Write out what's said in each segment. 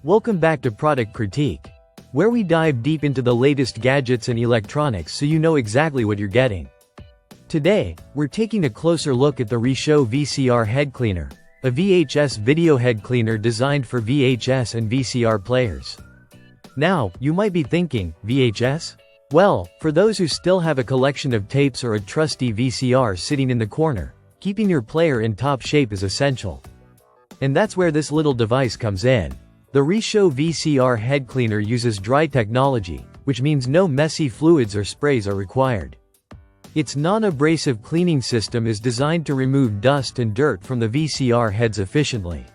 Welcome back to Product Critique, where we dive deep into the latest gadgets and electronics so you know exactly what you're getting. Today, we're taking a closer look at the Reshow VCR Head Cleaner, a VHS video head cleaner designed for VHS and VCR players. Now, you might be thinking, VHS? Well, for those who still have a collection of tapes or a trusty VCR sitting in the corner, keeping your player in top shape is essential. And that's where this little device comes in. The Reshow VCR Head Cleaner uses dry technology, which means no messy fluids or sprays are required. Its non-abrasive cleaning system is designed to remove dust and dirt from the VCR heads efficiently,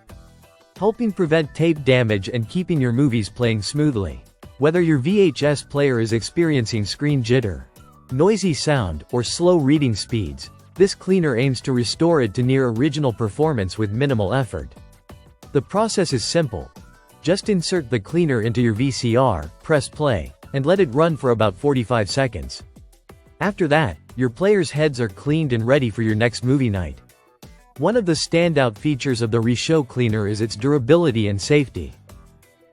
helping prevent tape damage and keeping your movies playing smoothly. Whether your VHS player is experiencing screen jitter, noisy sound, or slow reading speeds, this cleaner aims to restore it to near original performance with minimal effort. The process is simple. Just insert the cleaner into your VCR, press play, and let it run for about 45 seconds. After that, your players' heads are cleaned and ready for your next movie night. One of the standout features of the Reshow cleaner is its durability and safety.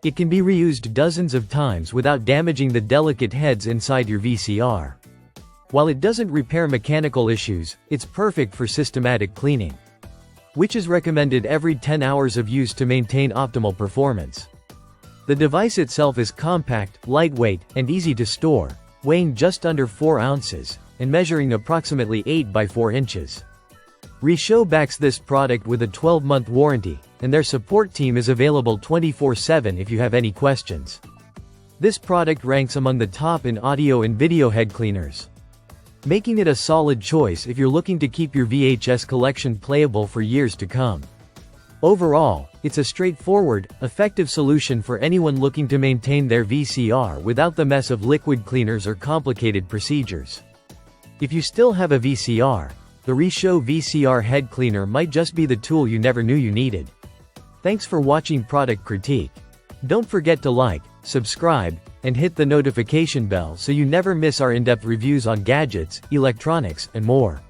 It can be reused dozens of times without damaging the delicate heads inside your VCR. While it doesn't repair mechanical issues, it's perfect for systematic cleaning, which is recommended every 10 hours of use to maintain optimal performance. The device itself is compact, lightweight, and easy to store, weighing just under 4 ounces, and measuring approximately 8 by 4 inches. Reshow backs this product with a 12-month warranty, and their support team is available 24/7 if you have any questions. This product ranks among the top in audio and video head cleaners, making it a solid choice if you're looking to keep your VHS collection playable for years to come. Overall, it's a straightforward, effective solution for anyone looking to maintain their VCR without the mess of liquid cleaners or complicated procedures. If you still have a VCR, the Reshow VCR Head Cleaner might just be the tool you never knew you needed. Thanks for watching Product Critique. Don't forget to like, subscribe, and hit the notification bell so you never miss our in-depth reviews on gadgets, electronics, and more.